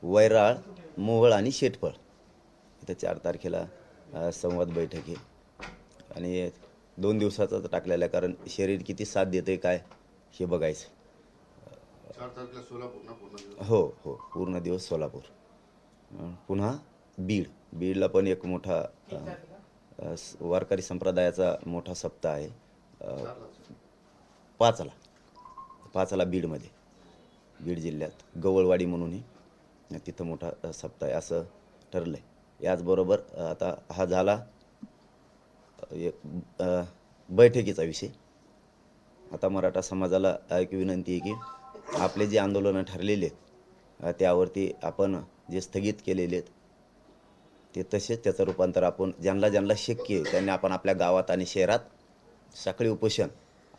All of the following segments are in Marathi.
वैराळ, मोहोळ आणि शेटफळ इथं 4 तारखेला संवाद बैठक आहे आणि 2 दिवसाचं टाकलेलं आहे, कारण शरीर किती साथ देते काय हे बघायचं. 4 तारखेला सोलापूर ना पूर्ण दिवस. हो हो, पूर्ण दिवस सोलापूर. पुन्हा बीडला पण एक मोठा वारकरी संप्रदायाचा मोठा सप्ताह आहे. 5ला बीड जिल्ह्यात गवळवाडी म्हणून तिथं मोठा सप्ताह आहे असं ठरलं आहे. याचबरोबर आता हा झाला एक बैठकीचा विषय. आता मराठा समाजाला एक विनंती आहे की आपले जे आंदोलनं ठरलेले आहेत त्यावरती आपण जे स्थगित केलेले आहेत ते तसेच त्याचं रूपांतर आपण ज्यांना शक्य आहे त्यांनी आपण आपल्या गावात आणि शहरात साखळी उपोषण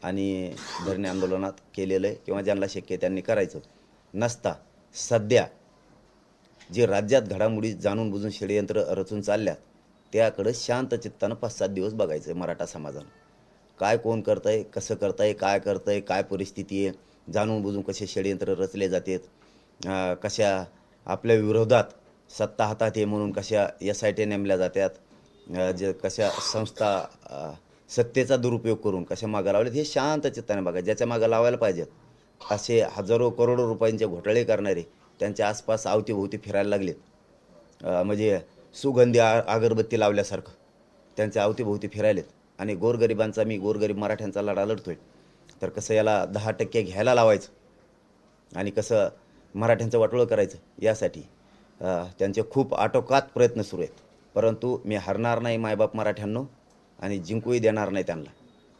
आणि धरणे आंदोलनात केलेलं आहे, किंवा ज्यांना शक्य आहे त्यांनी करायचं. नसता सध्या जे राज्यात घडामोडी जाणून बुजून षडयंत्र रचून चालल्यात त्याकडं शांत चित्तानं 5-7 दिवस बघायचं आहे मराठा समाजानं. काय कोण करतंय, कसं करतंय, काय करतंय, काय परिस्थिती आहे, जाणून बुजून कसे षडयंत्र रचले जातात, कशा आपल्या विरोधात सत्ता हातात आहे म्हणून कशा SIT नेमल्या जातात, जे कशा संस्था सत्तेचा दुरुपयोग करून कशा मागं लावलेत हे शांत चित्ताने बघा. ज्याच्या मागं लावायला पाहिजेत असे हजारो करोडो रुपयांचे घोटाळे करणारे त्यांच्या आसपास अवतीभोवती फिरायला लागलेत. म्हणजे सुगंधी अगरबत्ती लावल्यासारखं त्यांच्या अवतीभोवती फिरायलेत. आणि मी गोरगरीब मराठ्यांचा लढा लढतोय, तर कसं याला 10% घ्यायला लावायचं आणि कसं मराठ्यांचं वाटोळं करायचं यासाठी त्यांचे खूप आटोकात प्रयत्न सुरू आहेत. परंतु मी हरणार नाही मायबाप मराठ्यांनो, आणि जिंकूही देणार नाही त्यांना.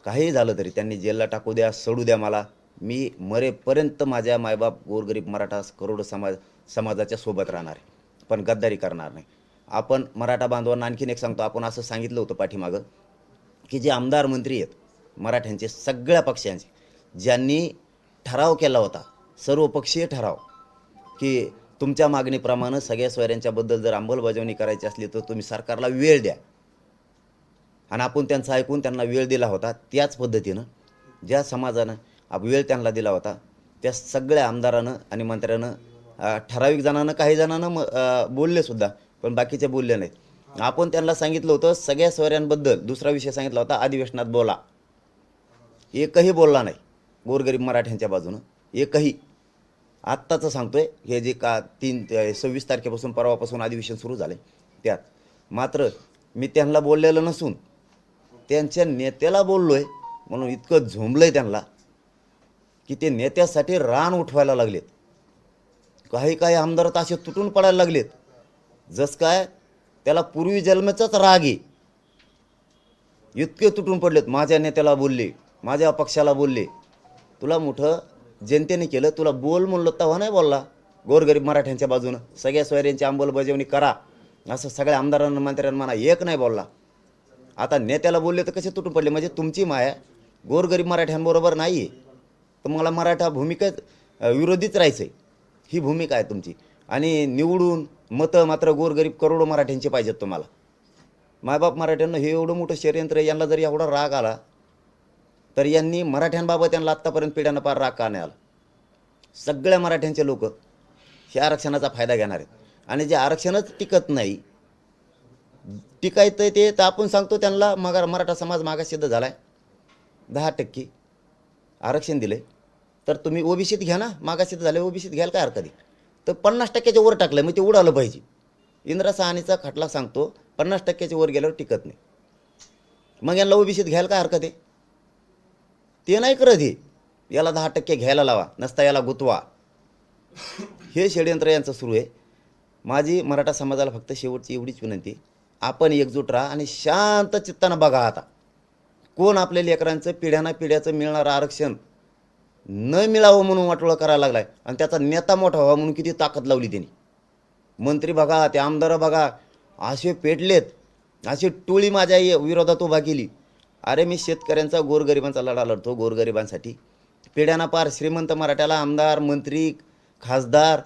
काहीही झालं तरी त्यांनी जेलला टाकू द्या, सोडू द्या मला, मी मरेपर्यंत माझ्या मायबाप गोरगरीब मराठा करोडो समाजाच्या सोबत राहणार आहे, पण गद्दारी करणार नाही. आपण मराठा बांधवांना आणखीन एक सांगतो, आपण असं सांगितलं होतं पाठीमागं की जे आमदार मंत्री आहेत मराठ्यांचे सगळ्या पक्षांचे, ज्यांनी ठराव केला होता सर्वपक्षीय ठराव की तुमच्या मागणीप्रमाणे सगळ्या सोयऱ्यांच्याबद्दल जर अंमलबजावणी करायची असली तर तुम्ही सरकारला वेळ द्या, आणि आपण त्यांचं ऐकून त्यांना वेळ दिला होता. त्याच पद्धतीनं ज्या समाजानं वेळ त्यांना दिला होता त्या सगळ्या आमदारानं आणि मंत्र्यानं, ठराविक जणांना, काही जणांना बोललेसुद्धा, पण बाकीचे बोलले नाहीत. आपण त्यांना सांगितलं होतं सगळ्या सोयऱ्यांबद्दल. दुसरा विषय सांगितला होता अधिवेशनात बोला, एकही बोलला नाही गोरगरीब मराठ्यांच्या बाजूनं, एकही. आत्ताचं सांगतोय, हे जे 26 तारखेपासून परवापासून अधिवेशन सुरू झाले त्यात मात्र मी त्यांना बोललेलं नसून त्यांच्या नेत्याला बोललो आहे म्हणून इतकं झोंबलं त्यांना की ते नेत्यासाठी रान उठवायला लागलेत. काही आमदार तर असे तुटून पडायला लागलेत जस काय त्याला पूर्वी जन्माचाच राग आहे, इतके तुटून पडलेत. माझ्या नेत्याला बोलले, माझ्या पक्षाला बोलले, तुला मोठं जनतेने केलं, तुला बोल म्हणलं तेव्हा नाही बोलला. गोरगरीब मराठ्यांच्या बाजूनं सगळ्या सोयऱ्यांची अंमलबजावणी करा असं सगळ्या आमदारांना मंत्र्यांना म्हणा, एक नाही बोलला. आता नेत्याला बोलले तर कसे तुटून पडले? म्हणजे तुमची माया गोरगरीब मराठ्यांबरोबर नाही आहे, तर मला मराठा भूमिकेत विरोधीच राहायचं आहे, ही भूमिका आहे तुमची. आणि निवडून मतं मात्र गोरगरीब करोडो मराठ्यांचे पाहिजेत तुम्हाला. मायबाप मराठ्यांना हे एवढं मोठं षडयंत्र, यांना जर एवढा राग आला तर यांनी मराठ्यांबाबत यांना आत्तापर्यंत पिढ्यानं पार राग का नाही आला? सगळ्या मराठ्यांचे लोक हे आरक्षणाचा फायदा घेणार आहेत, आणि जे आरक्षणच टिकत नाही, टिकायचं ते तर आपण सांगतो त्यांना मराठा समाज मागाससिद्ध झाला आहे, 10% आरक्षण दिलं आहे, तर तुम्ही ओबीसीत घ्या ना, मागाससिद्ध झाले ओबीसीत घ्यायला काय हरकत आहे? तर 50%च्या वर टाकलं मग ते उडालं पाहिजे. इंदिरा साहनीचा खटला सांगतो 50%च्या वर गेल्यावर टिकत नाही, मग यांना ओबीसीत घ्यायला काय हरकत आहे? ते नाही करत हे, याला 10% घ्यायला लावा, नसता याला गुतवा, हे षडयंत्र यांचं सुरू आहे. माझी मराठा समाजाला फक्त शेवटची एवढीच विनंती, आपण एकजूट राहा आणि शांत चित्तानं बघा. आता कोण आपल्या लेकरांचं पिढ्याचं मिळणारं आरक्षण न मिळावं म्हणून वाटोळं करायला लागलाय, आणि त्याचा नेता मोठा व्हावा म्हणून किती ताकद लावली त्यांनी. मंत्री बघा, ते आमदार बघा, असे पेटलेत, अशी टोळी माझ्या विरोधात उभा केली. अरे मी शेतकऱ्यांचा गोरगरिबांचा लढा लढतो, गोरगरिबांसाठी. पिढ्याना पार श्रीमंत मराठ्याला आमदार, मंत्री, खासदार,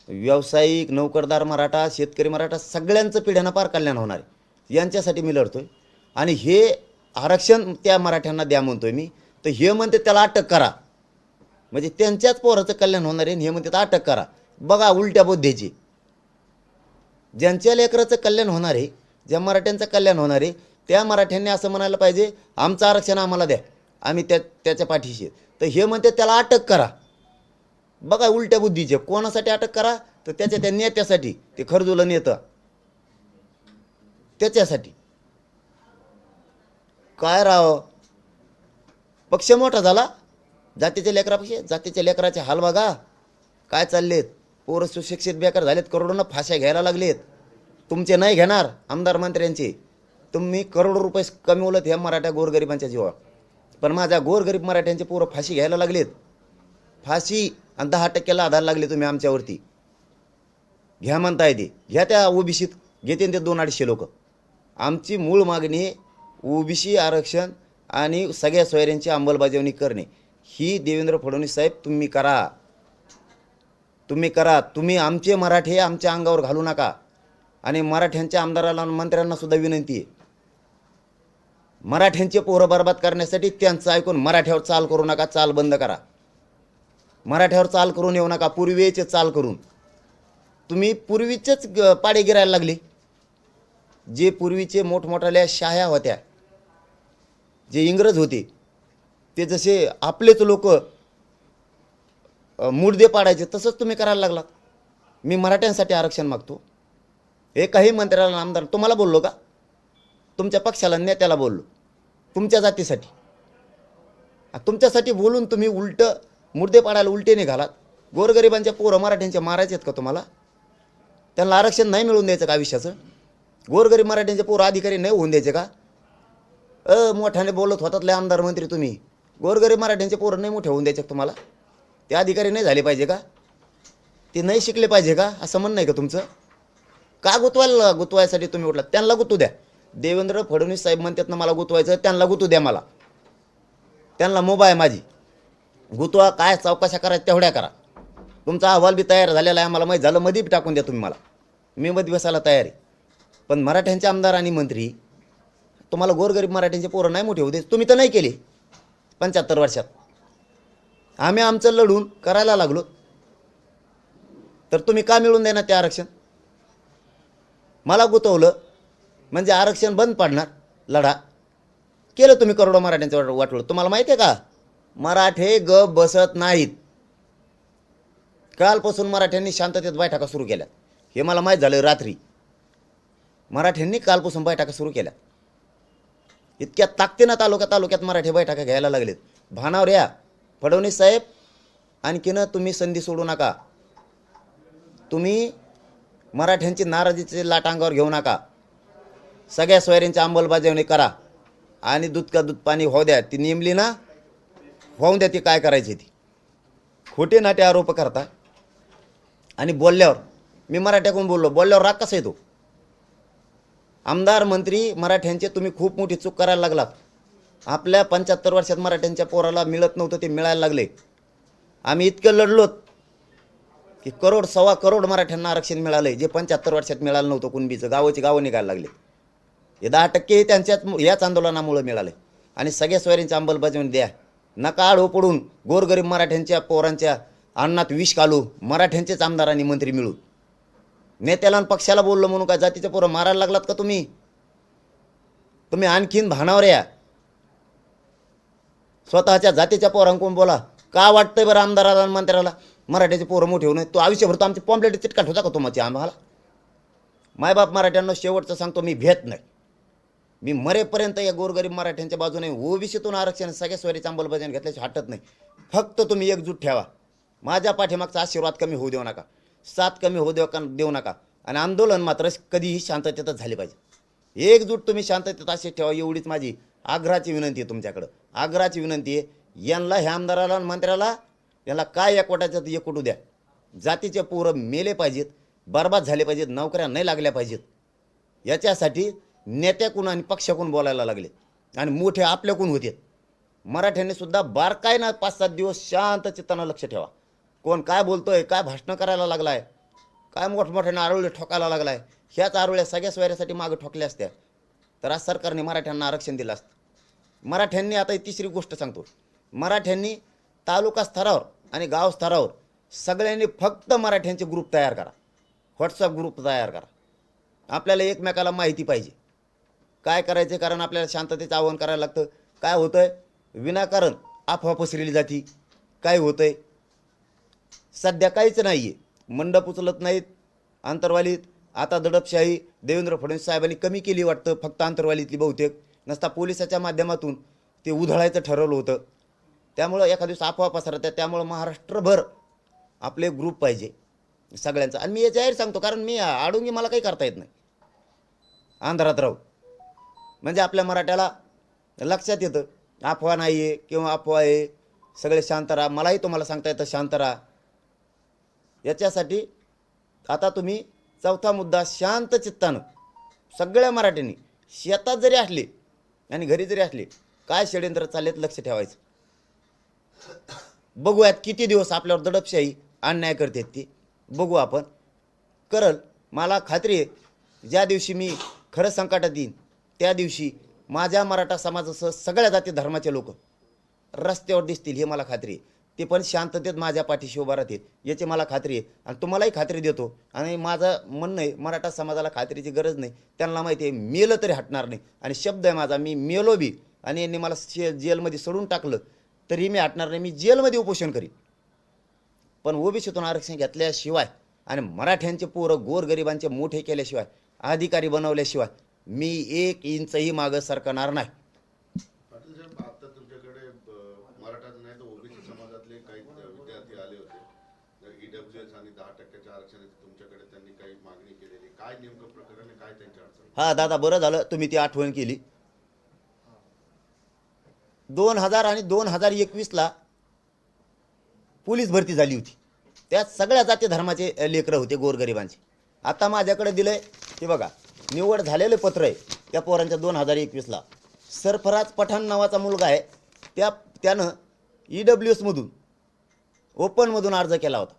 व्यावसायिक, नोकरदार मराठा, शेतकरी मराठा सगळ्यांचं पिढ्याना पार कल्याण होणार आहे, यांच्यासाठी मी लढतोय. आणि हे आरक्षण त्या मराठ्यांना द्या म्हणतोय मी, तर हे म्हणते त्याला अटक करा, म्हणजे त्यांच्याच पोराचं कल्याण होणार आहे. हे म्हणते अटक करा. बघा उलट्या बुद्धीची, ज्यांच्या लेकराचं कल्याण होणार आहे, ज्या मराठ्यांचं कल्याण होणार आहे, त्या मराठ्यांनी असं म्हणायला पाहिजे आमचं आरक्षण आम्हाला द्या, आम्ही त्याच्या पाठीशी आहे. तर हे म्हणते त्याला अटक करा. बघा उलट्या बुद्धीचे. कोणासाठी अटक करा? तर त्याच्या त्या नेत्यासाठी, ते खरजुलं नेतं त्याच्यासाठी. काय राव, पक्ष मोठा झाला जातीच्या लेकरापेक्षा. जातीच्या लेकराचे हाल बघा काय चाललेत. पोरं सुशिक्षित बेकार झालेत, करोडोनं फाश्या घ्यायला लागलेत. तुमचे नाही घेणार आमदार मंत्र्यांचे. तुम्ही करोडो रुपये कमी ह्या मराठा गोरगरिबांच्या जीवावर. पण माझ्या गोरगरीब मराठ्यांचे पोरं फाशी घ्यायला लागलेत. फाशी आणि 10% आधार लागले तुम्ही आमच्यावरती. घ्या म्हणताय ते घ्या. त्या ओबीसीत घेते ते 200-250 लोक. आमची मूळ मागणी ओबीसी आरक्षण आणि सगळ्या सोयऱ्यांची अंमलबजावणी करणे. ही देवेंद्र फडणवीस साहेब तुम्ही करा. तुम्ही करा. तुम्ही आमचे मराठे आमच्या अंगावर घालू नका. आणि मराठ्यांच्या आमदाराला आणि मंत्र्यांना सुद्धा विनंती आहे, मराठ्यांचे पोरं बरबाद करण्यासाठी त्यांचं ऐकून मराठ्यावर चाल करू नका. चाल बंद करा. मराठ्यावर चाल करून येऊ नका. पूर्वीचे चाल करून तुम्ही पूर्वीचेच पाडे गिरायला लागले. जे पूर्वीचे मोठमोठ्याल्या शाह्या होत्या, जे इंग्रज होते, ते जसे आपलेच लोक मुडदे पाडायचे, तसंच तुम्ही करायला लागला. मी मराठ्यांसाठी आरक्षण मागतो. एकाही मंत्र्याला आमदार तुम्हाला बोललो का? तुमच्या पक्षाला नेत्याला बोललो. तुमच्या जातीसाठी, तुमच्यासाठी बोलून तुम्ही उलट मुर्दे पाडायला उलटे निघालात. गोरगरिबांच्या पोरं मराठ्यांचे मारायचे आहेत का तुम्हाला? त्यांना आरक्षण नाही मिळवून द्यायचं का आयुष्याचं? गोरगरीब मराठ्यांचे पोरं अधिकारी नाही होऊन द्यायचे का? मोठ्याने बोलत होतात लय आमदार मंत्री तुम्ही. गोरगरीब मराठ्यांचे पोरं नाही मोठे होऊन द्यायचे का तुम्हाला? ते अधिकारी नाही झाले पाहिजे का? ते नाही शिकले पाहिजे का? असं म्हणणं आहे का तुमचं? का गुतवायसाठी तुम्ही उठलात? त्यांना गुतू द्या. देवेंद्र फडणवीस साहेब म्हणतात ना मला गुतवायचं, त्यांना गुतू द्या. मला त्यांना मोबा आहे माझी. गुतवा. काय चौकशा करायच्या तेवढ्या करा. तुमचा अहवाल बी तयार झालेला आहे, आम्हाला माहीत झालं. मध्ये बी टाकून द्या तुम्ही मला. मी मध्ये बसायला तयार आहे. पण मराठ्यांचे आमदार आणि मंत्री तुम्हाला गोरगरीब मराठ्यांचे पोरं नाही मोठे होऊ दे. तुम्ही तर नाही केले 75 वर्षात. आम्ही आमचं लढून करायला लागलो, तर तुम्ही का मिळून देणार ते आरक्षण? मला गुतवलं म्हणजे आरक्षण बंद पाडणार. लढा केलं तुम्ही. करोडो मराठ्यांचं वाटलं. तुम्हाला माहिती आहे का, मराठे गप बसत नाहीत. कालपासून मराठ्यांनी शांततेत बैठका सुरू केल्या. हे मला माहीत झालं रात्री. मराठ्यांनी कालपासून बैठका सुरू केल्या. इतक्या ताकदीनं तालुक्यात मराठी बैठका घ्यायला लागलेत. भानावर या फडणवीस साहेब. आणखीन तुम्ही संधी सोडू नका. तुम्ही मराठ्यांची नाराजीची लाट अंगावर घेऊ नका. सगळ्या सोयऱ्यांची अंमलबजावणी करा. आणि दूध का दूध पाणी होऊ द्या. ती नेमली ना, होऊन द्या. ती काय करायची ती. खोटे नाटे आरोप करता. आणि बोलल्यावर मी मराठ्याकडून बोललो, बोलल्यावर राग कसा येतो? आमदार मंत्री मराठ्यांचे तुम्ही खूप मोठी चूक करायला लागलात. आपल्या 75 वर्षात मराठ्यांच्या पोराला मिळत नव्हतं, ते मिळायला लागले. आम्ही इतकं लढलोत की 1 सव्वा करोड मराठ्यांना आरक्षण मिळालं आहे, जे 75 वर्षात मिळालं नव्हतं. कुणबीचं गावं निघायला लागले. हे 10% त्यांच्याच याच आंदोलनामुळे मिळाले. आणि सगळ्या सोयऱ्यांची अंमलबजावणी द्या. नका आडो पडून गोरगरीब मराठ्यांच्या पोरांच्या अन्नात विष घालू. मराठ्यांचेच आमदार आणि मंत्री मिळून नेत्याला आणि पक्षाला बोललो म्हणून काय जातीच्या पोरं मारायला लागलात का तुम्ही? तुम्ही आणखीन भानावर या. स्वतःच्या जातीच्या पोरांकडून बोला. का वाटतंय बरं आमदाराला आणि मंत्र्याला मराठ्याचे पोरं मोठे होऊ नये? तो आयुष्यभर तो आमचे पॉम्पलेट चिटकाट होता का तुम्हाला? आम्हाला मायबाप मराठ्यांना शेवटचं सांगतो, मी भेट नाही. मी मरेपर्यंत या गोरगरीब मराठ्यांच्या बाजूने ओबीसीतून आरक्षण सगळ्या सोयरीचं अंमलबजावणी घेतल्याची हटत नाही. फक्त तुम्ही एकजूट ठेवा. माझ्या पाठीमागचा आशीर्वाद कमी होऊ देऊ नका. साथ कमी होऊ देऊ नका. आणि आंदोलन मात्र कधीही शांततेतच झाले पाहिजे. एकजूट तुम्ही शांततेत अशी ठेवा, एवढीच माझी आग्रहाची विनंती आहे तुमच्याकडं. आग्रहाची विनंती आहे. यांना ह्या आमदाराला आणि मंत्र्याला याला काय एकवटायचं एकवटू द्या. जातीचे पोरं मेले पाहिजेत, बरबाद झाले पाहिजेत, नोकऱ्या नाही लागल्या पाहिजेत. याच्यासाठी नेत्याकडून आणि पक्षाकडून बोलायला लागले. आणि मोठे आपल्याकडून होते. मराठ्यांनी सुद्धा बारकाय ना 5-7 दिवस शांत चित्तानं लक्ष ठेवा. कोण काय बोलतोय, काय भाषणं करायला लागलाय, काय मोठमोठ्याने आरोळे ठोकायला लागलाय. ह्याच आरोळ्या सगळ्या सोयऱ्यासाठी मागे ठोकल्या असत्या तर आज सरकारने मराठ्यांना आरक्षण दिलं असतं. मराठ्यांनी आता तिसरी गोष्ट सांगतो. मराठ्यांनी तालुका स्तरावर आणि गाव स्तरावर सगळ्यांनी फक्त मराठ्यांचे ग्रुप तयार करा. व्हॉट्सअप ग्रुप तयार करा. आपल्याला एकमेकाला माहिती पाहिजे काय करायचं, कारण आपल्याला शांततेचं आवाहन करायला लागतं. काय होतंय, विनाकारण अफवा पसरली जाती. काय होतंय, सध्या काहीच नाही आहे. मंडप उचलत नाहीत आंतरवालीत. आता दडपशाही देवेंद्र फडणवीस साहेबांनी कमी केली वाटतं, फक्त आंतरवालीतली बहुतेक. नसता पोलिसाच्या माध्यमातून ते उधळायचं ठरवलं होतं. त्यामुळं एखाद्या दिवस अफवा पसरतात. त्यामुळं महाराष्ट्रभर आपले ग्रुप पाहिजे सगळ्यांचा. आणि मी हे जाहीर सांगतो, कारण मी आडोंगी मला काही करता येत नाही अंधारात राहू. म्हणजे आपल्या मराठ्याला लक्षात येतं अफवा नाही आहे किंवा अफवा आहे, सगळे शांत राहा. मलाही तुम्हाला सांगता येतं शांत राहा. याच्यासाठी आता तुम्ही चौथा मुद्दा, शांत चित्तानं सगळ्या मराठ्यांनी शेतात जरी असले आणि घरी जरी असले, काय षड्यंत्र चाललेत लक्ष ठेवायचं. बघूयात किती दिवस आपल्यावर दडपशाही अन्याय करतात ती, बघू आपण. करल, मला खात्री आहे ज्या दिवशी मी खरं संकटात येईन त्या दिवशी माझ्या मराठा समाजासह सगळ्या जाती धर्माचे लोक रस्त्यावर दिसतील, हे मला खात्री आहे. ते पण शांततेत माझ्या पाठीशी उभा राहतील याची मला खात्री आहे. आणि तुम्हालाही खात्री देतो. आणि माझं म्हणणं आहे, मराठा समाजाला खात्रीची गरज नाही. त्यांना माहिती आहे मेलं तरी हटणार नाही. आणि शब्द आहे माझा, मी मेलो बी आणि यांनी मला जेलमध्ये सोडून टाकलं तरी मी हटणार नाही. मी जेलमध्ये उपोषण करीन. पण ओबीसीतून आरक्षण घेतल्याशिवाय आणि मराठ्यांचे पोरं गोरगरिबांचे मोठे केल्याशिवाय, अधिकारी बनवल्याशिवाय मी 1 इंचही मागं सरकणार नाही. पाटील साहेब, आता तुमच्याकडे मराठा नाही तर ओबीसी समाजातले काही विद्यार्थी आले होते. ईडब्ल्यूएस आणि 10% आरक्षणाची तुमच्याकडे त्यांनी काही मागणी केलेली. काय नेमकं प्रकरण आहे, काय त्यांची अडचण? हा दादा, बरं झालं तुम्ही ती आठवण केली. 2000 आणि 2021ला पोलीस भरती झाली होती. त्यात सगळ्या जाती धर्माचे लेकरं होते गोरगरिबांचे. आता माझ्याकडे दिलंय ते बघा, निवड झालेलं पत्र आहे त्या पोरांच्या. 2021ला सरफराज पठाण नावाचा मुलगा आहे, त्यानं EWS ओपनमधून अर्ज केला होता.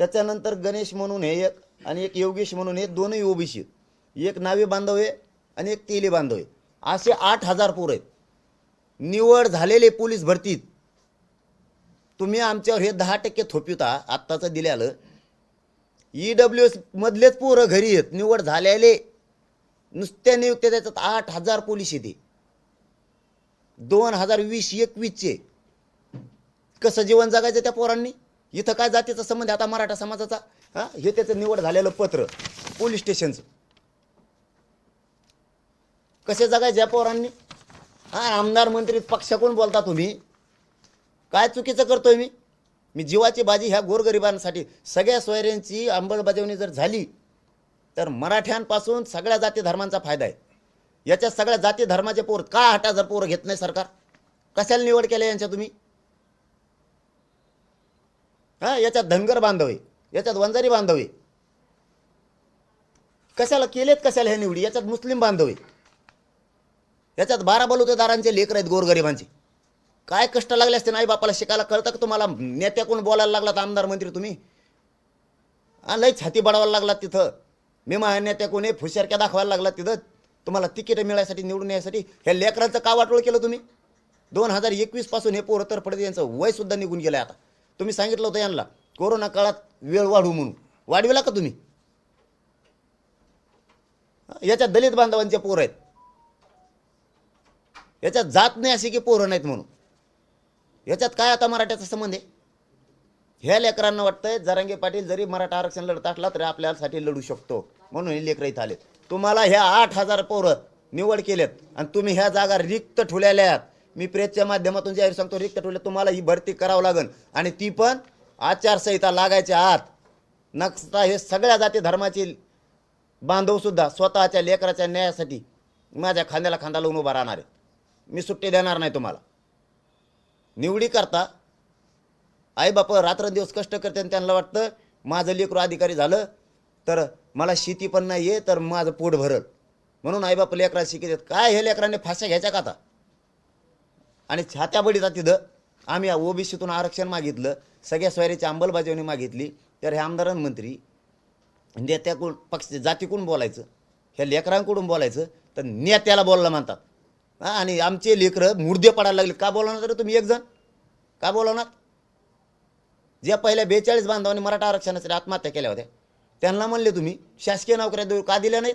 त्याच्यानंतर गणेश म्हणून हे एक आणि एक योगेश म्हणून हे, दोनही ओबीसी. एक नावे बांधव आहे आणि एक तेली बांधव आहे. असे 8000 पोरं आहेत निवड झालेले पोलीस भरतीत. तुम्ही आमच्यावर हे 10% थोपिवता आत्ताचं दिल्यालं. EWS मधलेच पोरं घरी आहेत निवड झालेले, नुसत्या नियुक्त्या त्याच्यात 8000 पोलीस येते 2020-21चे. कसं जीवन जगायचं त्या पोरांनी? इथं काय जातीचा संबंध आता मराठा समाजाचा? हे त्याचं निवड झालेलं पत्र पोलीस स्टेशनचं. कसे जगायचे या पोरांनी? आमदार मंत्री पक्षाकडून बोलता तुम्ही. काय चुकीचं करतोय मी जीवाची बाजी ह्या गोरगरिबांसाठी. सगळ्या सोयऱ्यांची अंमलबजावणी जर झाली तर मराठ्यांपासून सगळ्या जाती धर्मांचा फायदा आहे. याच्यात सगळ्या जाती धर्माचे पोर का 8000 पोरं घेत नाही सरकार? कशाला निवड केल्या यांच्या तुम्ही? याच्यात धनगर बांधव आहे, याच्यात वंजारी बांधव आहे. कशाला केलेत, कशाला ह्या निवडी? याच्यात मुस्लिम बांधव आहे, याच्यात 12 बलुतेदारांचे लेकर आहेत गोरगरिबांचे. काय कष्ट लागले असते नाही बापाला शिकायला? कळतं का तुम्हाला? नेत्याकडून बोलायला लागलात आमदार मंत्री तुम्ही. लई छाती बडवायला लागलात तिथं. मी माझ्या नेत्याकडून फुशारक्या दाखवायला लागलात तिथं. तुम्हाला तिकीट मिळायसाठी, निवडून यायसाठी. ह्या लेकरांचं का वाटोळ केलं तुम्ही? 2021 पासून हे पोरं तर पडते, यांचं वय सुद्धा निघून गेलं. आता तुम्ही सांगितलं होतं यांना कोरोना काळात वेळ वाढू म्हणून, वाढविला का तुम्ही? याच्यात दलित बांधवांचे पोरं आहेत, याच्यात जात नाही अशी की पोरं नाहीत म्हणून. याच्यात काय आता मराठ्याचा संबंध आहे? ह्या लेकरांना वाटतंय जरांगे पाटील जरी मराठा आरक्षण लढत असला तरी आपल्यासाठी लढू शकतो म्हणून हे लेकरं इथं आलेत. तुम्हाला ह्या 8000 पोरं निवड केलेत आणि तुम्ही ह्या जागा रिक्त ठेवलेल्या आहेत. मी प्रेसच्या माध्यमातून जाहीर सांगतो, रिक्त ठेवल्या. तुम्हाला ही भरती करावं लागेल आणि ती पण आचारसंहिता लागायच्या आत. नसता हे सगळ्या जाती धर्माचे बांधवसुद्धा स्वतःच्या लेकराच्या न्यायासाठी माझ्या खांद्याला खांदा लावून उभा राहणार आहे. मी सुट्टी देणार नाही तुम्हाला. निवडी करता आई बाप रात्रंदिवस कष्ट करते आणि त्यांना वाटतं माझं लेकरू अधिकारी झालं तर मला शेती पण नाही आहे तर माझं पोट भरल म्हणून आई बाप लेकरा शिकतात. काय हे लेकरांनी फाश्या घ्यायच्या का आता? आणि छात्या बडीचा तिथं आम्ही ओबीसीतून आरक्षण मागितलं, सगळ्या सोयरीची अंमलबजावणी मागितली, तर हे आमदार मंत्री नेत्याकडून पक्ष जातीकडून बोलायचं, ह्या लेकरांकडून बोलायचं तर नेत्याला बोलला म्हणतात. आणि आमचे लेकरं मुर्दे पडायला लागले. का बोलवणार तर तुम्ही एक जण? का बोलवणार? ज्या पहिल्या 42 बांधवांनी मराठा आरक्षणासाठी आत्महत्या केल्या होत्या त्यांना म्हणले तुम्ही शासकीय नोकऱ्या देऊ का दिल्या नाहीत?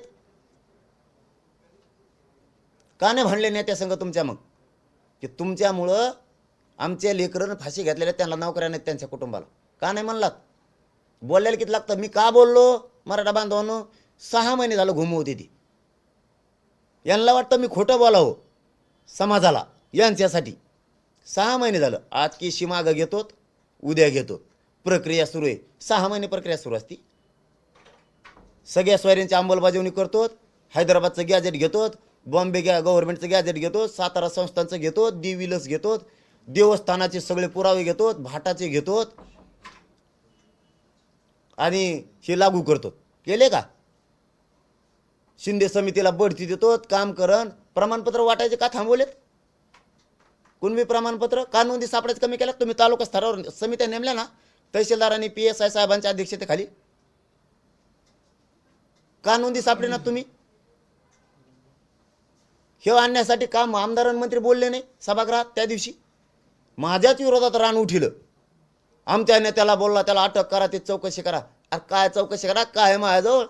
का नाही भांडले नेत्या संघ तुमच्या? मग की तुमच्यामुळं आमच्या लेकरं फाशी घातलेल्या त्यांना नोकऱ्या नाहीत त्यांच्या कुटुंबाला, का नाही म्हणलात? बोलायला किती लागतं? मी का बोललो मराठा बांधवांनो? 6 महिने झालं घुमवते ती. यांना वाटतं मी खोटं बोलावं समाजाला यांच्यासाठी. 6 महिने झालं. आज की मागं घेतो, उद्या घेतो, प्रक्रिया सुरू आहे. 6 महिने प्रक्रिया सुरू असती. सगळ्या सोयऱ्यांची अंमलबजावणी करतो, हैदराबादचं गॅजेट घेतो, बॉम्बे गव्हर्नमेंटचं गॅजेट घेतो, सातारा संस्थांचं घेतो, दिविलस घेतो, देवस्थानाचे सगळे पुरावे घेतो, भाटाचे घेतो आणि हे लागू करतो. केले का? शिंदे समितीला बढती देतो, काम करण. प्रमाणपत्र वाटायचे का थांबवलेत? कुणबी प्रमाणपत्र का नोंदी सापडायचं कमी केलं? तुम्ही तालुका स्तरावर समित्या नेमल्या ना तहसीलदारांनी PSI साहेबांच्या अध्यक्षतेखाली, का नोंदी सापडे ना तुम्ही? हे आणण्यासाठी का आमदार आणि मंत्री बोलले नाही सभागृहात त्या दिवशी? माझ्याच विरोधात रान उठिलं. आमच्या नेत्याला बोलला त्याला अटक करा, ते चौकशी करा. अरे काय चौकशी करा? काय आहे माझ्याजवळ?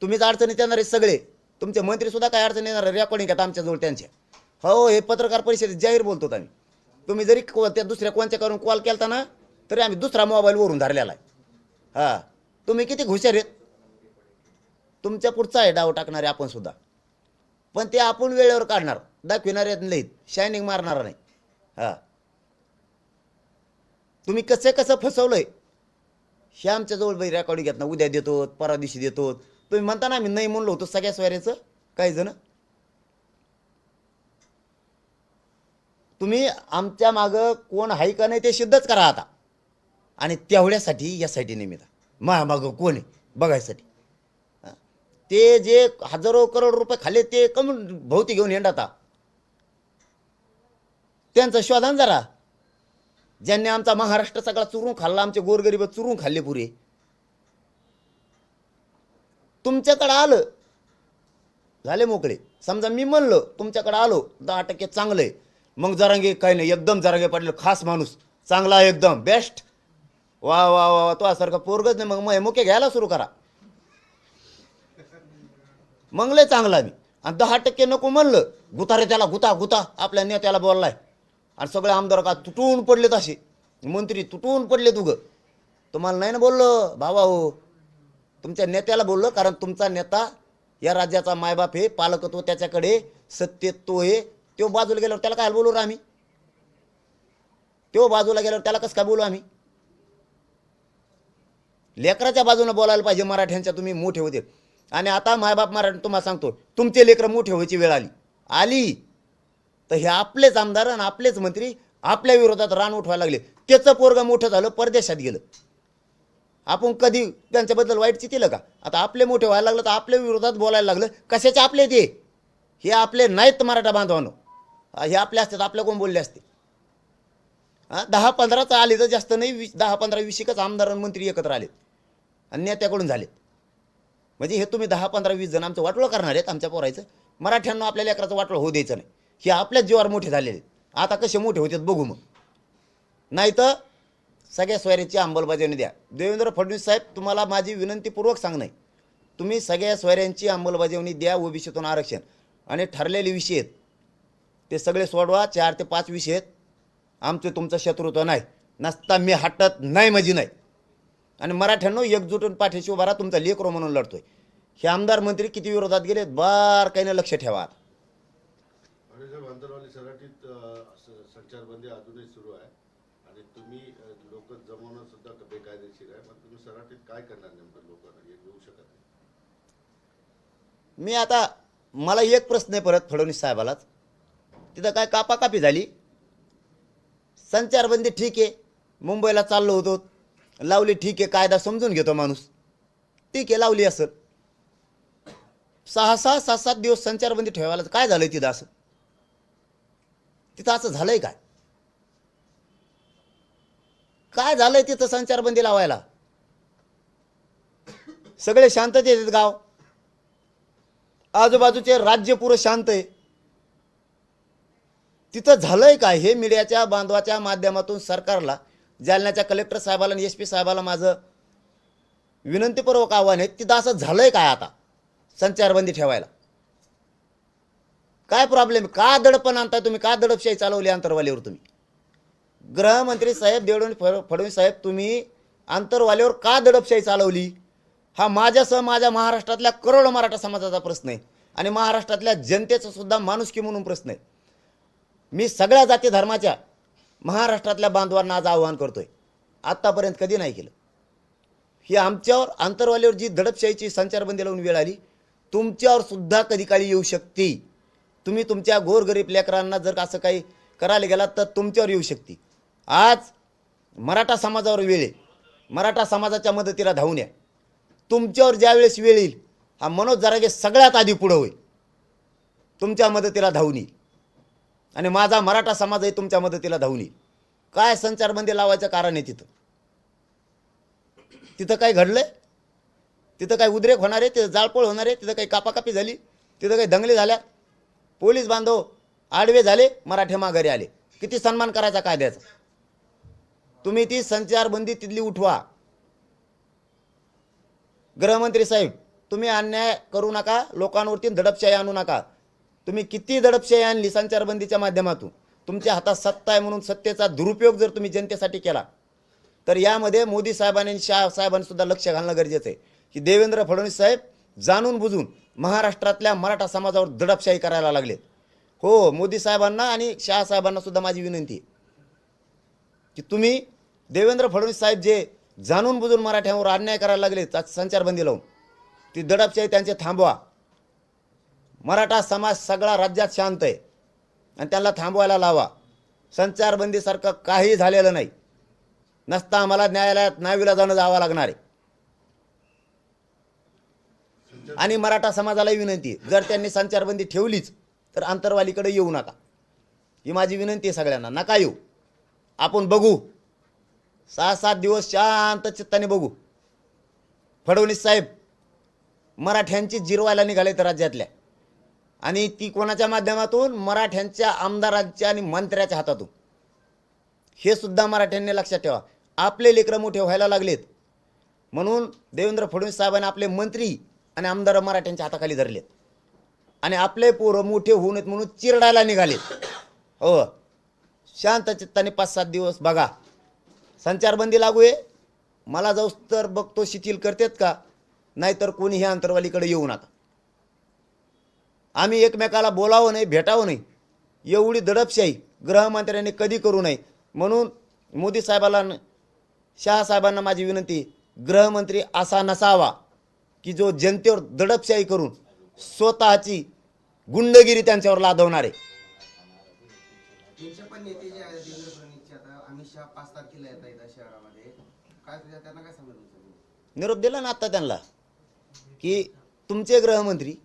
तुम्हीच अडचणीत येणार आहे सगळे. तुमचे मंत्री सुद्धा काय अडचण येणार आहे? रेकॉर्डिंग आहेत आमच्याजवळ त्यांच्या. हो, हे पत्रकार परिषदेत जाहीर बोलतो आम्ही. तुम्ही जरी त्या दुसऱ्या कोणत्या करून कॉल केलता ना तरी आम्ही दुसरा मोबाईलवरून धरलेला आहे. हां, तुम्ही किती हुशार आहेत. तुमच्या पुढचा आहे डाव टाकणारे आपण सुद्धा, पण ते आपण वेळेवर काढणार, दाखविणार आहेत नाहीत, शायनिंग मारणार नाही. हां, तुम्ही कसं फसवलंय हे आमच्याजवळ बाई रेकॉर्डिंग घेत ना. उद्या देतो, परवा दिवशी देतो. तुम्ही म्हणता ना आम्ही नाही म्हणलो होतो सगळ्या सोयऱ्याचं. काही जण तुम्ही आमच्या मागं कोण आहे का नाही ते सिद्धच करा आता. आणि तेवढ्यासाठी यासाठी निमित्त मागं कोण आहे बघायसाठी. ते जे हजारो करोड रुपये खाल्ले ते कमून भोवती घेऊन येणार त्यांचं शोधान जरा. ज्यांनी आमचा महाराष्ट्र सगळा चुरून खाल्ला, आमचे गोरगरीब चुरून खाल्ले पुरे. तुमच्याकडे आलं झाले मोकळे. समजा मी म्हणलो तुमच्याकडे आलो 10% चांगलं आहे, मग जरांगे काही नाही एकदम जरांगे पडले खास माणूस चांगला एकदम बेस्ट, वा वा वा तो सारखा पोरगच नाही, मग मुके घ्यायला सुरू करा. मग लय चांगला मी. आणि 10% नको म्हणलं गुतारे त्याला गुता आपल्या नेत्याला बोललाय. आणि सगळे आमदार का तुटून पडलेत, असे मंत्री तुटून पडलेत. उगं तुम्हाला नाही ना बोललो भावा हो, तुमच्या नेत्याला बोललो. कारण तुमचा नेता या राज्याचा मायबाप आहे, पालकत्व त्याच्याकडे, सत्तेत आहे. तो बाजूला गेल्यावर त्याला काय बोलू आम्ही? तो बाजूला गेल्यावर त्याला कसं काय बोलू आम्ही? लेकराच्या बाजूने बोलायला पाहिजे मराठ्यांच्या. तुम्ही मोठे होते आणि आता मायबाप मराठी तुम्हाला सांगतो तुमचे लेकरं मोठे व्हायची वेळ आली तर हे आपलेच आमदार आणि आपलेच मंत्री आपल्या विरोधात रान उठवायला लागले. त्याचं पोरगं मोठं झालं, परदेशात गेलं. आपण कधी त्यांच्याबद्दल वाईट चितीलं का? आता आपले मोठे व्हायला लागलं तर आपल्या विरोधात बोलायला लागलं. कशाचे आपले ते? हे आपले नाहीत मराठा बांधवांनो. हे आपले असतात, आपल्या कोण बोलले असते. 10-15 आले तर जास्त नाही, 10-15-20 आमदार आणि मंत्री एकत्र आलेत आणि नेत्याकडून झालेत. म्हणजे हे तुम्ही 10-15-20 जण आमचं वाटोळं करणार आहेत आमच्या पोरायचं. मराठ्यांना आपल्या लेकराचं वाटोळं होऊ द्यायचं नाही. हे आपल्याच जीवावर मोठे झालेले. आता कसे मोठे होतात बघू मग. नाही तर सगळ्या सोयऱ्याची अंमलबजावणी द्या. देवेंद्र फडणवीस साहेब, तुम्हाला माझी विनंतीपूर्वक सांगणं आहे, तुम्ही सगळ्या सोयऱ्यांची अंमलबजावणी द्या. ओबीसीतून आरक्षण आणि ठरलेले विषय आहेत ते सगळे सोडवा. 4 ते 5 विषय आहेत. आमचं तुमचं शत्रुत्व नाही, नसता मी हटत नाही म्हणजे नाही. आणि मराठ्यांनो एकजुटून पाठीशी उभा राहा. तुमचा लेकरो म्हणून लढतोय. हे आमदार मंत्री किती विरोधात गेले बारकाईने लक्ष ठेवा. आणि साहेब अंतरवाली सराटीत संचारबंदी अजूनही सुरू आहे आणि तुम्ही लोक जमवणं सुद्धा बेकायदेशीर आहे. मग तुम्ही सराटीत काय करणार नेमकं? लोकांना येऊ शकत नाही. मी आता मला एक प्रश्न आहे परत फडणवीस साहेबालाच. तिथं काय कापाकापी झाली. संचारबंदी ठीक आहे, मुंबईला चाललो होतो, लावली ठीक आहे, कायदा समजून घेतो माणूस, ठीक आहे लावली असेल. 6-6, 7-7 दिवस संचारबंदी ठेवायला काय झालंय तिथं? असं तिथं असं झालंय काय? काय झालंय तिथं संचारबंदी लावायला? सगळे शांततेत आहेत गाव, आजूबाजूचे राज्य पुरं शांत आहे. तिथं झालंय काय? हे मीडियाच्या बांधवाच्या माध्यमातून सरकारला, जालन्याच्या कलेक्टर साहेबाला आणि SP साहेबाला माझं विनंतीपूर्वक आव्हान आहे, तिथं असं झालंय काय आता संचारबंदी ठेवायला? काय प्रॉब्लेम? का दडपण आणताय तुम्ही? का दडपशाही चालवली आंतरवालीवर तुम्ही? गृहमंत्री साहेब देवेंद्र फडणवीस साहेब, तुम्ही आंतरवालीवर का दडपशाही चालवली? हा माझ्यासह माझ्या महाराष्ट्रातल्या करोडो मराठा समाजाचा प्रश्न आहे आणि महाराष्ट्रातल्या जनतेचा सुद्धा माणुसकी म्हणून प्रश्न आहे. मी सगळ्या जाती धर्माच्या महाराष्ट्रातल्या बांधवांना आज आवाहन करतोय, आत्तापर्यंत कधी नाही केलं. ही आमच्यावर आंतरवालीवर जी दडपशाहीची संचारबंदी लावून वेळ आली, तुमच्यावर सुद्धा कधी काळी येऊ शकते. तुम्ही तुमच्या गोरगरीब लेकरांना जर असं काही करायला गेलात तर तुमच्यावर येऊ शकते. आज मराठा समाजावर वेळ आहे, मराठा समाजाच्या मदतीला धावून या. तुमच्यावर ज्यावेळेस वेळ येईल, हा मनोज जरांगे सगळ्यात आधी पुढं होईल, तुमच्या मदतीला धावून येईल आणि माझा मराठा समाजही तुमच्या मदतीला धावून येईल. काय संचारबंदी लावायचं कारण आहे? तिथं काय घडलंय? तिथं काय उद्रेक होणार आहे? तिथं जाळपोळ होणार आहे? तिथं काही कापाकापी झाली? तिथं काही दंगली झाल्या? पोलीस बांधव आडवे झाले, मराठे माघारी आले. किती सन्मान करायचा कायद्याचा? तुम्ही ती संचारबंदी तिथली उठवा. गृहमंत्री साहेब, तुम्ही अन्याय करू नका, लोकांवरती दडपशाही आणू नका. तुम्ही किती दडपशाही आणली संचारबंदीच्या माध्यमातून, तुमच्या हातात सत्ता आहे म्हणून सत्तेचा दुरुपयोग जर तुम्ही जनतेसाठी केला तर यामध्ये मोदी साहेबांनी आणि शाह साहेबांनी सुद्धा लक्ष घालणं गरजेचं आहे की देवेंद्र फडणवीस साहेब जाणून बुजून महाराष्ट्रातल्या मराठा समाजावर दडपशाही करायला लागलेत. हो, मोदी साहेबांना आणि शाह साहेबांना सुद्धा माझी विनंती आहे की तुम्ही देवेंद्र फडणवीस साहेब जे जाणून बुजून मराठ्यांवर अन्याय करायला लागले संचारबंदी लावून, ती दडपशाही त्यांचे थांबवा. मराठा समाज सगळा राज्यात शांत आहे आणि त्यांना थांबवायला लावा. संचारबंदीसारखं काही झालेलं नाही. नसता आम्हाला न्यायालयात न्यायविलाजानं जावं लागणार आहे. आणि मराठा समाजालाही विनंती आहे, जर त्यांनी संचारबंदी ठेवलीच तर आंतरवालीकडे येऊ नका. ही माझी विनंती आहे सगळ्यांना. नका येऊ. आपण बघू, 6-7 दिवस शांत चित्ताने बघू. फडणवीस साहेब मराठ्यांची जिरवायला निघाले तर राज्यातल्या, आणि ती कोणाच्या माध्यमातून? मराठ्यांच्या आमदारांच्या आणि मंत्र्याच्या हातातून. हे सुद्धा मराठ्यांनी लक्षात ठेवा. आपले लेकरं मोठे व्हायला लागलेत म्हणून देवेंद्र फडणवीस साहेबांनी आपले मंत्री आणि आमदार मराठ्यांच्या हाताखाली धरलेत आणि आपले पोरं मोठे होऊ नयेत म्हणून चिरडायला निघालेत. हो, शांत चित्ताने 5-7 दिवस बघा. संचारबंदी लागू आहे, मला जाऊस तर बघतो शिथिल करतेत का, नाहीतर कोणीही आंतरवालीकडे येऊ नका. आम्ही एकमेकाला बोलावं नाही, भेटावं नाही, एवढी दडपशाही गृहमंत्र्यांनी कधी करू नये. म्हणून मोदी साहेबाला, शाह साहेबांना माझी विनंती, गृहमंत्री असा नसावा की जो जनतेवर दडपशाही करून स्वतःची गुंडगिरी त्यांच्यावर लादवणार आहे. त्यांचे पण नेते जे आहेत देवेंद्र फडणवीसचे, आता अमित शहा 5 तारखेला येत आहेत शहरामध्ये, काय त्यांना काय सांगू तुमचं? निरोप दिला ना आता त्यांना की तुमचे गृहमंत्री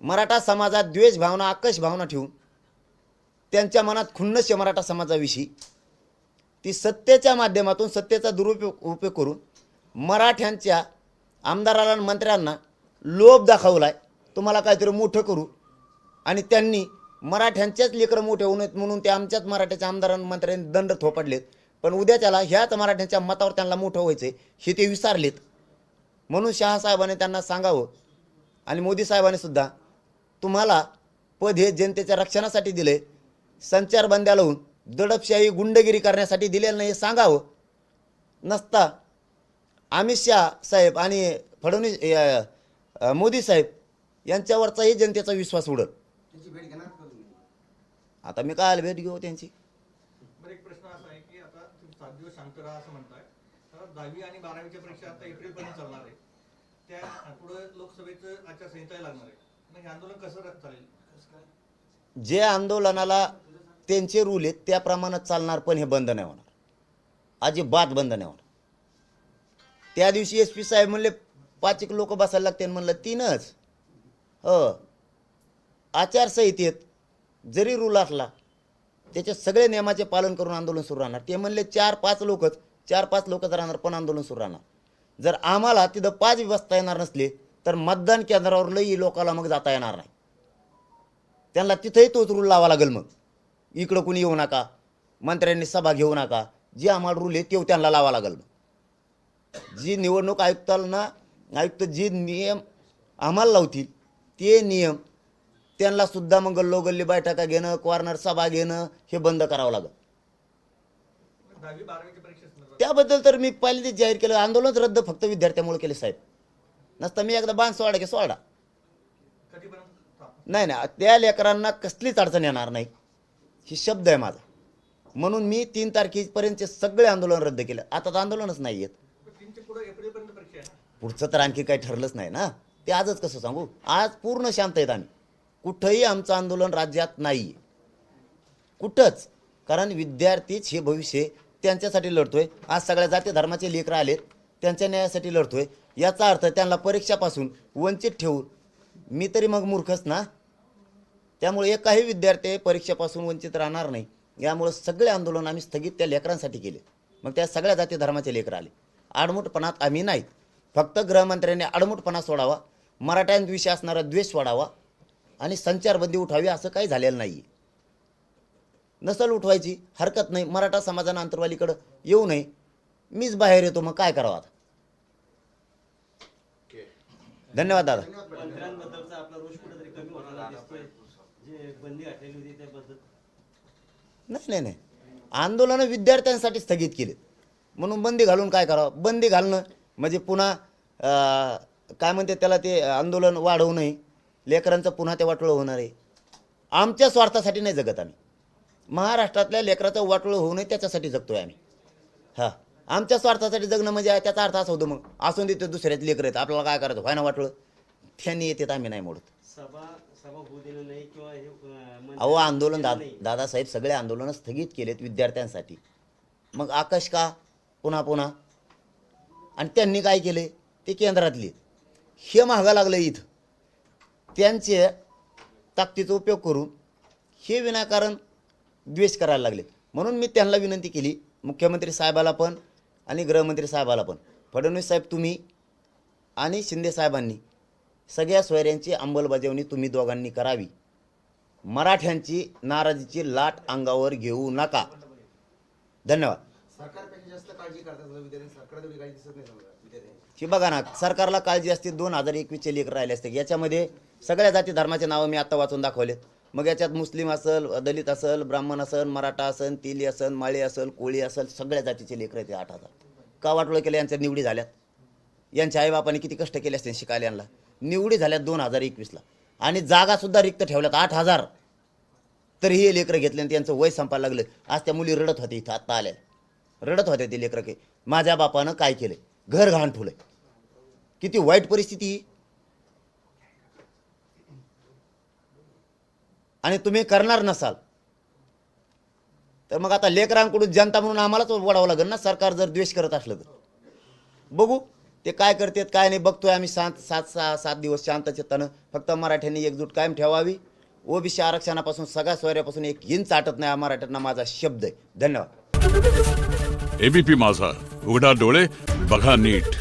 मराठा समाजात द्वेष भावना, आकश भावना ठेवून त्यांच्या मनात खुन्नस आहे मराठा समाजाविषयी, ती सत्तेच्या माध्यमातून सत्तेचा दुरुपयोग करून मराठ्यांच्या आमदाराला आणि मंत्र्यांना लोभ दाखवलाय, तुम्हाला काहीतरी मोठं करू, आणि त्यांनी मराठ्यांच्याच लेकरं मोठे होऊ नयेत म्हणून ते आमच्याच मराठ्याच्या आमदारांना मंत्र्यांनी दंड थोपडलेत. पण उद्याच्याला ह्याच मराठ्यांच्या मतावर त्यांना मोठं व्हायचं हे ते विसरलेत. म्हणून शहासाहेबांनी त्यांना सांगावं आणि मोदी साहेबांनी सुद्धा, तुम्हाला पद हे जनतेच्या रक्षणासाठी दिले, संचारबंद्या लावून दडपशाही गुंडगिरी करण्यासाठी दिलेलं नाही हे सांगावं. नसता अमित शाह साहेब आणि फडणवीस मोदी साहेब यांच्यावरचाही जनतेचा विश्वास उडल. त्याची भेट घेणार का तुम्ही? आता मी काय भेट घेऊ त्यांची? बरं, एक प्रश्न असा आहे की आता तुम्ही 7 दिवस शांत राहा असं म्हणताय, तर 10वी आणि 12वीच्या परीक्षा आता एप्रिलपर्यंत चालणार आहे, त्या पुढे लोकसभेचं आचारसंहिता लागणार आहे, मग हे आंदोलन कसं चालेल? कसं काय? जे आंदोलनाला त्यांचे रूल आहेत त्याप्रमाणे चालणार, पण हे बंद नाही होणार, अजिबात बंद नाही होणार. त्या दिवशी SP साहेब म्हणले 5 लोक बसायला लागते, म्हणलं 3च. हो, आचारसंहितेत जरी रूल असला त्याचे सगळे नियमाचे पालन करून आंदोलन सुरू राहणार. ते म्हणले 4-5 लोकच राहणार, पण आंदोलन सुरू राहणार. जर आम्हाला तिथं 5 बसता येणार नसले तर मतदान केंद्रावर लई लोकांना मग जाता येणार नाही. त्यांना तिथंही तोच रूल लावा लागेल. मग इकडं कोणी येऊ नका, मंत्र्यांनी सभा घेऊ नका, जे आम्हाला रूल आहे ते त्यांना लावा लागेल. जी निवडणूक आयुक्त जे नियम आम्हाला लावतील ते नियम त्यांना सुद्धा मग गल्लोगल्ली बैठका घेणं, कॉर्नर सभा घेणं हे बंद करावं लागेल. 10वी 12वीच्या परीक्षेसंदर्भात त्याबद्दल तर मी पहिल्यांदाच जाहीर केलं, आंदोलन रद्द फक्त विद्यार्थ्यामुळे केले साहेब. नसतं मी एकदा बांध सोडा की सोडा. कधीपर्यंत थांबा? नाही नाही, त्या लेकरांना कसलीच अडचण येणार नाही ही शब्द आहे माझा. म्हणून मी 3 तारखेपर्यंतचे सगळे आंदोलन रद्द केलं. आता तर आंदोलनच नाही आहेत. 3च्या पुढे एप्रिलपर्यंत परीक्षा आहे ना. पुढचं तर आणखी काही ठरलंच नाही ना. ते आजच कसं सांगू. आज पूर्ण शांत आहेत आम्ही. कुठंही आमचं आंदोलन राज्यात नाही कुठंच. कारण विद्यार्थीच हे भविष्य त्यांच्यासाठी लढतोय. आज सगळ्या जाती धर्माचे लेकरं आलेत, त्यांच्या न्यायासाठी लढतोय. याचा अर्थ त्यांना परीक्षापासून वंचित ठेवून मी तरी मग मूर्खच ना. त्यामुळे एकही विद्यार्थी परीक्षेपासून वंचित राहणार नाही. यामुळे सगळे आंदोलन आम्ही स्थगित त्या लेकरांसाठी केले. मग त्या सगळ्या जाती धर्माचे लेकरं आले. आडमुठपणात आम्ही नाहीत. फक्त गृहमंत्र्यांनी आडमुठपणा सोडावा, मराठ्यांविषयी असणारा द्वेष सोडावा आणि संचारबंदी उठावी. असं काही झालेलं नाही. नसल उठवायची हरकत नाही. मराठा समाजानं अंतरवालीकडं येऊ नये. मीच बाहेर येतो, मग काय करावं आता. धन्यवाद दादा. मंत्र्यांबद्दलचा आपला रोष कुठेतरी कमी होताना दिसतोय. जे बंदी घातलेली होती त्याबद्दल नाही, आंदोलनं विद्यार्थ्यांसाठी स्थगित केले म्हणून बंदी घालून काय करावं. बंदी घालणं म्हणजे पुन्हा काय म्हणते त्याला, ते आंदोलन वाढवू नये, लेकरांचं पुन्हा ते वाटोळं होणार आहे. आमच्या स्वार्थासाठी नाही जगत आम्ही. महाराष्ट्रातल्या लेकराचं वाटोळं होऊ नये त्याच्यासाठी जगतोय आम्ही. हां, आमच्या स्वार्थासाठी जगणं म्हणजे त्याचा अर्थ असा होतो, मग असून देतो दुसऱ्याच लेकर आहेत, आपल्याला काय करायचं, व्हाय ना वाटोळं, त्यांनी येतात आम्ही नाही मोडत. सभा होऊ दिलं नाही किंवा हे अहो आंदोलन दादासाहेब सगळे आंदोलनं स्थगित केलेत विद्यार्थ्यांसाठी. मग आकाश का पुन्हा आणि त्यांनी काय केले ते केंद्रातले हे महागा लागलं इथं. त्यांचे ताकदीचा उपयोग करून हे विनाकारण द्वेष करायला लागले. म्हणून मी त्यांना विनंती केली, मुख्यमंत्री साहेबाला पण आणि गृहमंत्री साहेबाला पण, फडणवीस साहेब तुम्ही आणि शिंदे साहेबांनी सगळ्या सोयऱ्यांची अंमलबजावणी तुम्ही दोघांनी करावी. मराठ्यांची नाराजीची लाट अंगावर घेऊ नका. धन्यवाद. सरकारपेक्षा जास्त काळजी करतात विद्यार्थी, सरकार तेवढी काळजी दिसत नाही समजा विद्यार्थ्यांची. की बघा ना, सरकारला काळजी असते 2021चे लेकर राहिले असते. याच्यामध्ये सगळ्या जाती धर्माचे नावं मी आता वाचून दाखवलेत. मग याच्यात मुस्लिम असेल, दलित असेल, ब्राह्मण असेल, मराठा असेल, तेली असेल, माळी असेल, कोळी असेल, सगळ्या जातीचे लेकर आहेत. 8,000 का वाटोळं केलं, यांच्या निवडी झाल्यात. यांच्या आईबापाने किती कष्ट केले असते शिकायला. यांना निवडी झाल्यात 2021ला आणि जागासुद्धा रिक्त ठेवल्यात 8,000. तरी हे लेकरं घेतले आणि त्यांचं वय संपायला लागलं. आज त्या मुली रडत होते, इथं आत्ता आल्या रडत होत्या ते लेकरं, की माझ्या बापानं काय केलंय, घर घाण ठेवलंय. किती वाईट परिस्थिती. आणि तुम्ही करणार नसाल तर मग आता लेकरांकडून जनता म्हणून आम्हालाच वडावं लागेल ना. सरकार जर द्वेष करत असलं तर बघू ते काय करतात काय नाही. बघतोय आम्ही 7 दिवस शांत चित्तानं. फक्त मराठ्यांनी एकजूट कायम ठेवावी. ओबीसी आरक्षणापासून सगळ्या सोयऱ्यापासून 1 इंच आटत नाही मराठ्यांना, माझा शब्द आहे. धन्यवाद. एबीपी माझा, उघडा डोळे बघा नीट.